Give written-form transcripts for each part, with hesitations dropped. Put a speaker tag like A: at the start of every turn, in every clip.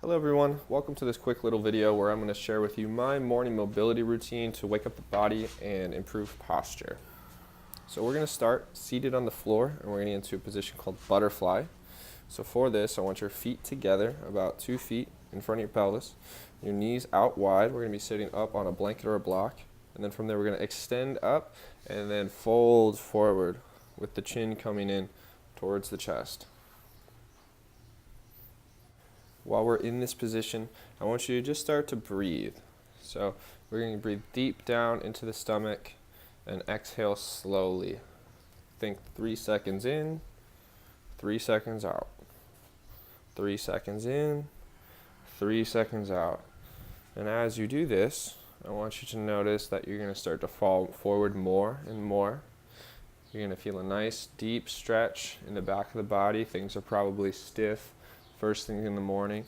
A: Hello everyone, welcome to this quick little video where I'm going to share with you my morning mobility routine to wake up the body and improve posture. So we're going to start seated on the floor and we're going to get into a position called butterfly. So for this, I want your feet together about 2 feet in front of your pelvis, your knees out wide. We're going to be sitting up on a blanket or a block, and then from there we're going to extend up and then fold forward with the chin coming in towards the chest. While we're in this position, I want you to just start to breathe. So we're going to breathe deep down into the stomach and exhale slowly. Think 3 seconds in, 3 seconds out. 3 seconds in, 3 seconds out. And as you do this, I want you to notice that you're going to start to fall forward more and more. You're going to feel a nice deep stretch in the back of the body. Things are probably stiff first thing in the morning,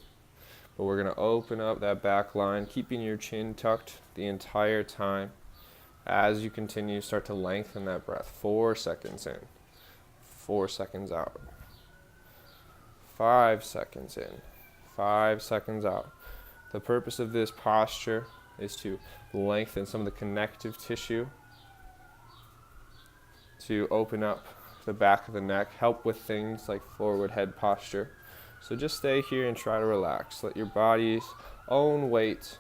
A: but we're going to open up that back line, keeping your chin tucked the entire time. As you continue, start to lengthen that breath. 4 seconds in, 4 seconds out, 5 seconds in, 5 seconds out. The purpose of this posture is to lengthen some of the connective tissue, to open up the back of the neck, help with things like forward head posture. So just stay here and try to relax. Let your body's own weight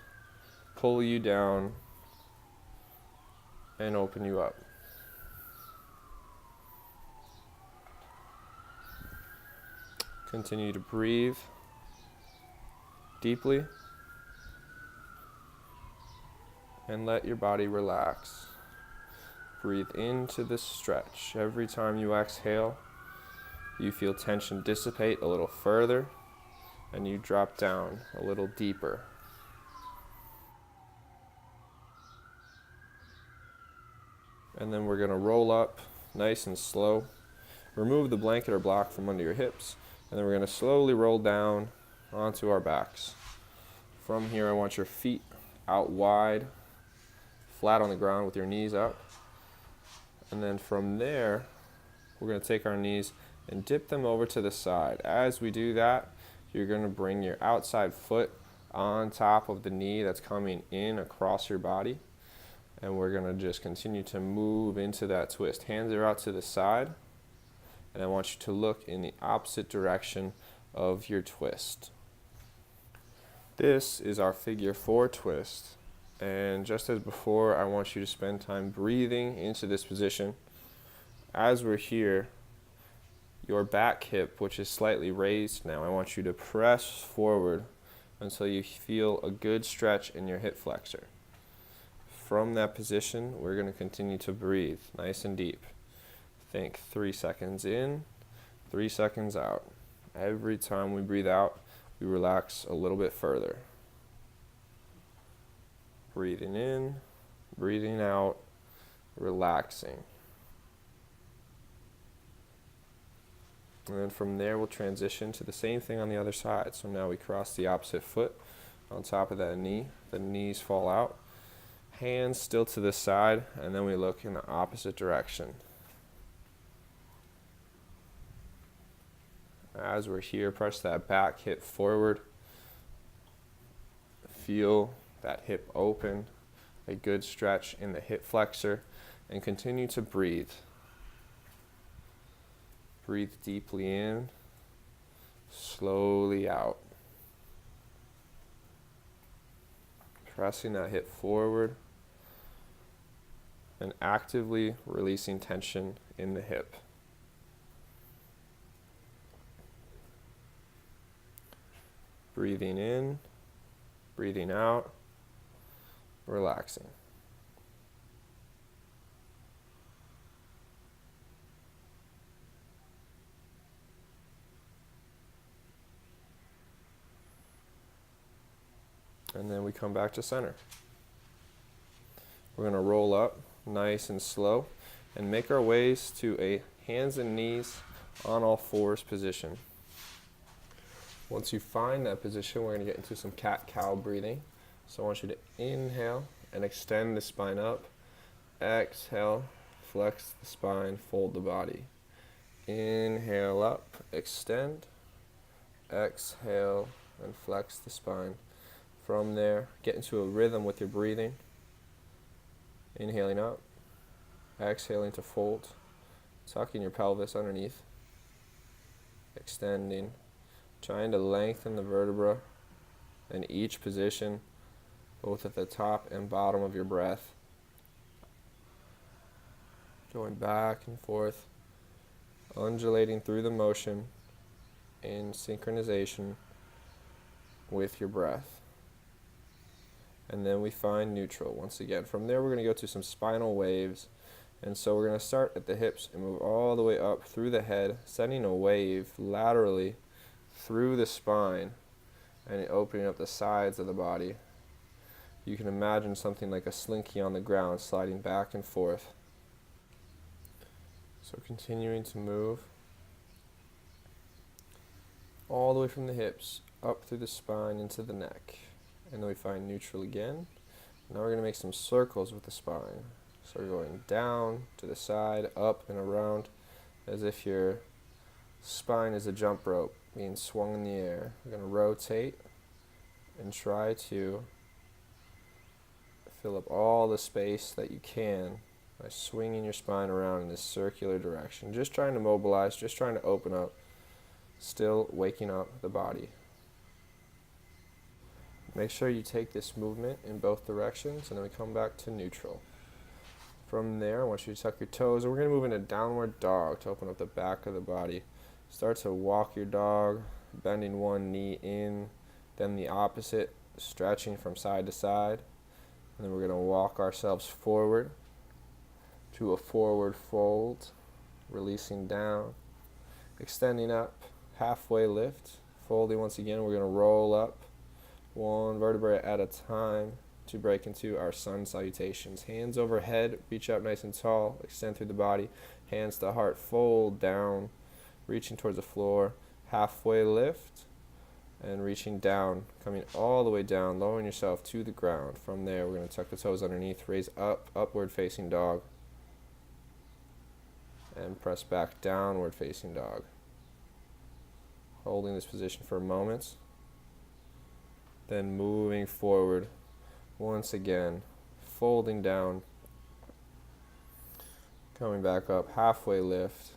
A: pull you down and open you up. Continue to breathe deeply and let your body relax. Breathe into the stretch. Every time you exhale, you feel tension dissipate a little further, and you drop down a little deeper. And then we're going to roll up nice and slow. Remove the blanket or block from under your hips, and then we're going to slowly roll down onto our backs. From here, I want your feet out wide, flat on the ground with your knees up. And then from there, we're going to take our knees and dip them over to the side. As we do that, you're going to bring your outside foot on top of the knee that's coming in across your body. And we're going to just continue to move into that twist. Hands are out to the side. And I want you to look in the opposite direction of your twist. This is our figure 4 twist. And just as before, I want you to spend time breathing into this position. As we're here, your back hip, which is slightly raised now, I want you to press forward until you feel a good stretch in your hip flexor. From that position, we're going to continue to breathe nice and deep. Think 3 seconds in, 3 seconds out. Every time we breathe out, we relax a little bit further. Breathing in, breathing out, relaxing. And then from there, we'll transition to the same thing on the other side. So now we cross the opposite foot on top of that knee. The knees fall out. Hands still to the side, and then we look in the opposite direction. As we're here, press that back hip forward. Feel that hip open, a good stretch in the hip flexor, and continue to breathe. Breathe deeply in, slowly out. Pressing that hip forward and actively releasing tension in the hip. Breathing in, breathing out, relaxing. And then we come back to center. We're going to roll up nice and slow and make our ways to a hands and knees on all fours position. Once you find that position, we're going to get into some cat-cow breathing. So I want you to inhale and extend the spine up. Exhale, flex the spine, fold the body. Inhale up, extend. Exhale, and flex the spine. From there, get into a rhythm with your breathing. Inhaling up, exhaling to fold, tucking your pelvis underneath, extending, trying to lengthen the vertebra in each position, both at the top and bottom of your breath. Going back and forth, undulating through the motion in synchronization with your breath. And then we find neutral once again. From there, we're going to go to some spinal waves. And so we're going to start at the hips and move all the way up through the head, sending a wave laterally through the spine and opening up the sides of the body. You can imagine something like a slinky on the ground sliding back and forth. So continuing to move all the way from the hips up through the spine into the neck. And then we find neutral again. Now we're going to make some circles with the spine. So we're going down to the side, up and around, as if your spine is a jump rope being swung in the air. We're going to rotate and try to fill up all the space that you can by swinging your spine around in this circular direction. Just trying to mobilize, just trying to open up, still waking up the body. Make sure you take this movement in both directions, and then we come back to neutral. From there, I want you to tuck your toes, and we're going to move into downward dog to open up the back of the body. Start to walk your dog, bending one knee in, then the opposite, stretching from side to side. And then we're going to walk ourselves forward to a forward fold, releasing down, extending up, halfway lift, folding once again. We're going to roll up one vertebrae at a time to break into our sun salutations. Hands overhead, reach up nice and tall, extend through the body, hands to heart, fold down, reaching towards the floor, halfway lift, and reaching down, coming all the way down, lowering yourself to the ground. From there, we're going to tuck the toes underneath, raise up, upward facing dog, and press back, downward facing dog. Holding this position for a moment, then moving forward once again, folding down, coming back up, halfway lift,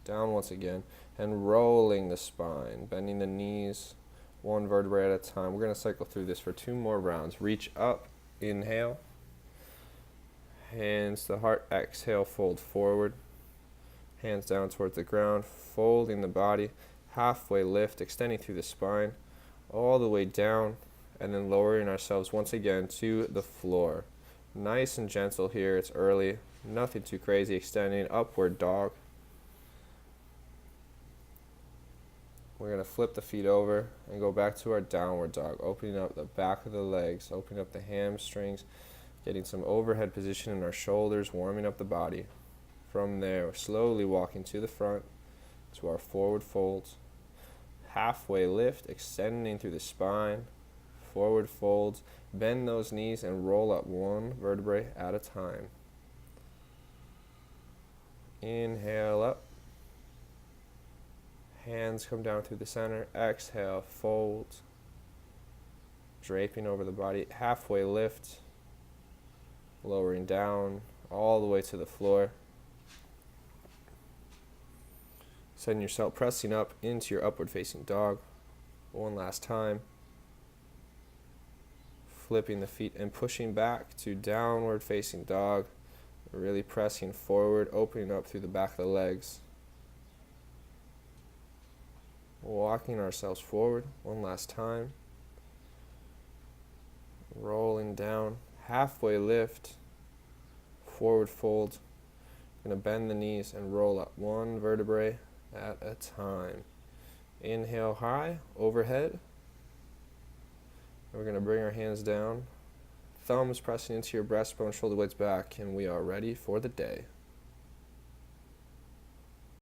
A: down once again, and rolling the spine, bending the knees one vertebrae at a time. We're going to cycle through this for 2 more rounds. Reach up, inhale, hands to heart, exhale, fold forward, hands down towards the ground, folding the body, halfway lift, extending through the spine, all the way down, and then lowering ourselves once again to the floor. Nice and gentle here, it's early, nothing too crazy, extending, upward dog. We're going to flip the feet over and go back to our downward dog, opening up the back of the legs, opening up the hamstrings, getting some overhead position in our shoulders, warming up the body. From there, we're slowly walking to the front to our forward folds, halfway lift, extending through the spine, forward folds, bend those knees and roll up one vertebrae at a time. Inhale up. Hands come down through the center. Exhale, fold. Draping over the body. Halfway lift. Lowering down all the way to the floor. Send yourself pressing up into your upward facing dog. One last time. Flipping the feet and pushing back to downward facing dog. Really pressing forward, opening up through the back of the legs. Walking ourselves forward one last time. Rolling down, halfway lift, forward fold. Going to bend the knees and roll up one vertebrae at a time. Inhale high, overhead. We're going to bring our hands down, thumbs pressing into your breastbone, shoulder blades back, and we are ready for the day.